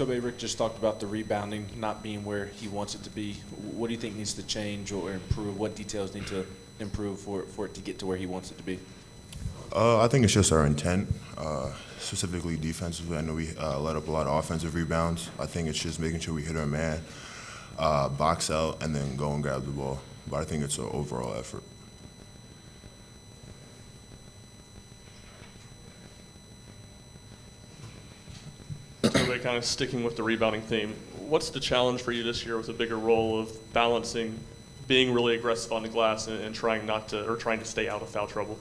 Tobe, Rick just talked about the rebounding not being where he wants it to be. What do you think needs to change or improve? What details need to improve for it to get to where he wants it to be? I think it's just our intent, specifically defensively. I know we let up a lot of offensive rebounds. I think it's just making sure we hit our man, box out, and then go and grab the ball. But I think it's an overall effort. So kind of sticking with the rebounding theme, what's the challenge for you this year with a bigger role of balancing being really aggressive on the glass and trying to stay out of foul trouble?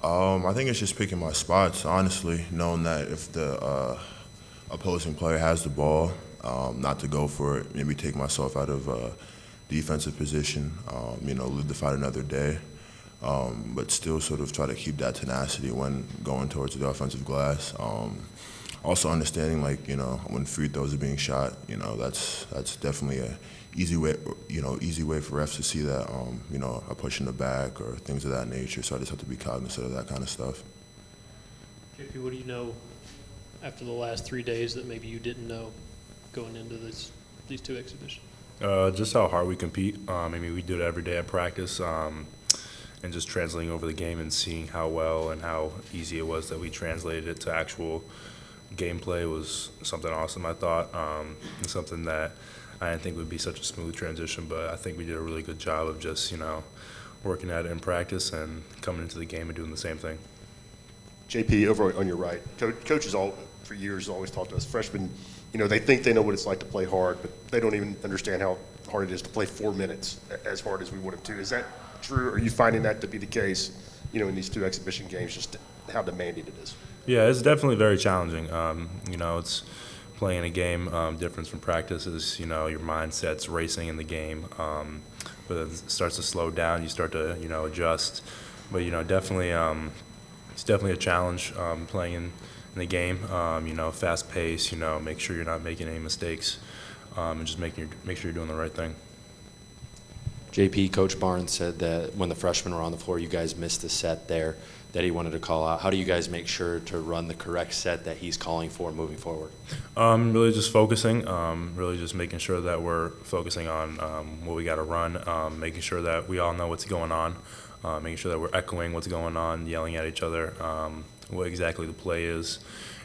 I think it's just picking my spots, honestly, knowing that if the opposing player has the ball, not to go for it, maybe take myself out of defensive position, live to fight another day, but still sort of try to keep that tenacity when going towards the offensive glass. Also understanding, when free throws are being shot, that's definitely a easy way for refs to see that, a push in the back or things of that nature. So I just have to be cognizant of that kind of stuff. JP, what do you know after the last 3 days that maybe you didn't know going into these two exhibitions? Just how hard we compete. We do it every day at practice, and just translating over the game and seeing how well and how easy it was that we translated it to actual gameplay was something awesome, I thought, and something that I didn't think would be such a smooth transition, but I think we did a really good job of just, working at it in practice and coming into the game and doing the same thing. JP, over on your right, coaches for years always talked to us, freshmen, they think they know what it's like to play hard, but they don't even understand how hard it is to play 4 minutes as hard as we want them to. Is that true? Are you finding that to be the case, in these two exhibition games, just how demanding it is? Yeah, it's definitely very challenging. It's playing a game. Difference from practice is, your mindset's racing in the game, but it starts to slow down. You start to, adjust. But, definitely, it's definitely a challenge playing in the game. Fast pace. Make sure you're not making any mistakes, and just make sure you're doing the right thing. JP, Coach Barnes said that when the freshmen were on the floor, you guys missed a set there that he wanted to call out. How do you guys make sure to run the correct set that he's calling for moving forward? Really just focusing, really just making sure that we're focusing on what we got to run, making sure that we all know what's going on, making sure that we're echoing what's going on, yelling at each other, what exactly the play is,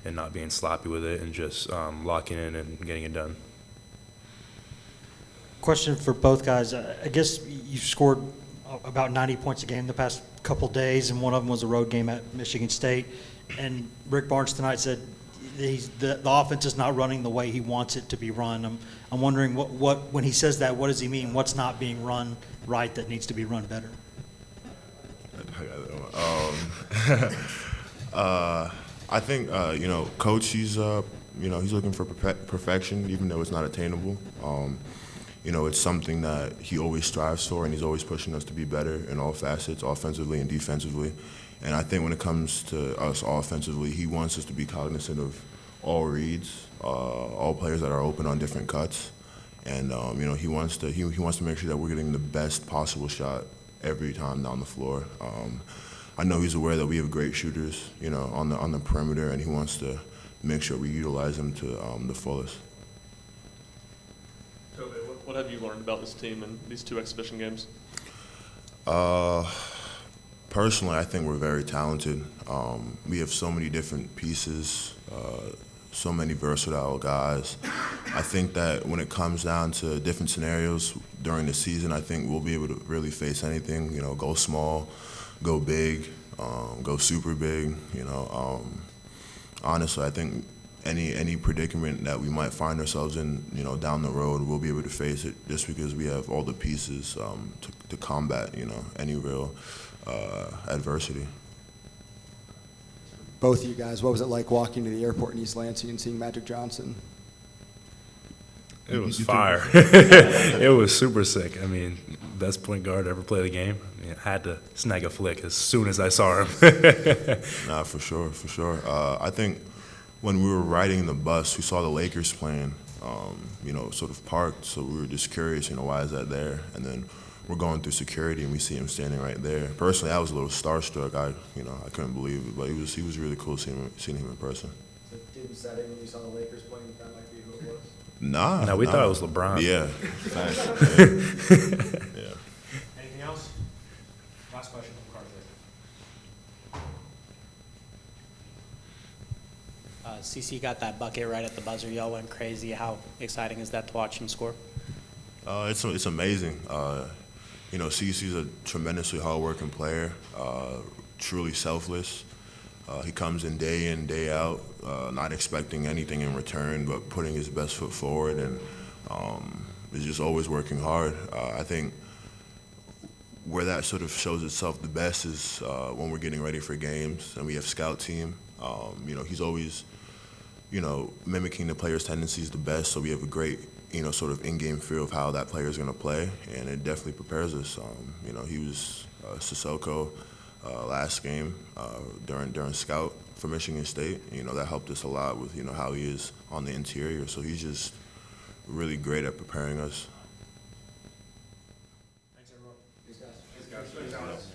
and not being sloppy with it, and just locking in and getting it done. Question for both guys. I guess you've scored about 90 points a game the past couple days, and one of them was a road game at Michigan State. And Rick Barnes tonight said the offense is not running the way he wants it to be run. I'm wondering what when he says that, what does he mean? What's not being run right that needs to be run better? I think Coach, he's looking for perfection, even though it's not attainable. It's something that he always strives for, and he's always pushing us to be better in all facets, offensively and defensively. And I think when it comes to us offensively, he wants us to be cognizant of all reads, all players that are open on different cuts, and he wants to make sure that we're getting the best possible shot every time down the floor. I know he's aware that we have great shooters, on the perimeter, and he wants to make sure we utilize them to the fullest. Tobe, what have you learned about this team in these two exhibition games? Personally, I think we're very talented. We have so many different pieces, so many versatile guys. I think that when it comes down to different scenarios during the season, I think we'll be able to really face anything, go small, go big, go super big, Honestly, I think any predicament that we might find ourselves in, down the road, we'll be able to face it just because we have all the pieces to combat, any real adversity. Both of you guys, what was it like walking to the airport in East Lansing and seeing Magic Johnson? It was fire. It was super sick. Best point guard to ever play the game. I had to snag a flick as soon as I saw him. Nah, for sure. I think when we were riding the bus, we saw the Lakers playing, sort of parked. So we were just curious, why is that there? And then we're going through security and we see him standing right there. Personally, I was a little starstruck. I couldn't believe it, but he was really cool seeing him in person. Did same setting when you saw the Lakers playing, that might be who it was? Nah. No, we thought it was LeBron. Yeah. Yeah. Anything else? Last question from Carter. CC got that bucket right at the buzzer. Y'all went crazy. How exciting is that to watch him score? It's amazing. CC's a tremendously hardworking player, truly selfless. He comes in, day out, not expecting anything in return, but putting his best foot forward, and is just always working hard. I think where that sort of shows itself the best is when we're getting ready for games and we have scout team. He's always, mimicking the player's tendencies the best, so we have a great, sort of in-game feel of how that player is going to play, and it definitely prepares us. He was Sissoko last game during scout for Michigan State. That helped us a lot with, how he is on the interior, so he's just really great at preparing us. Thanks, everyone. Thanks, guys.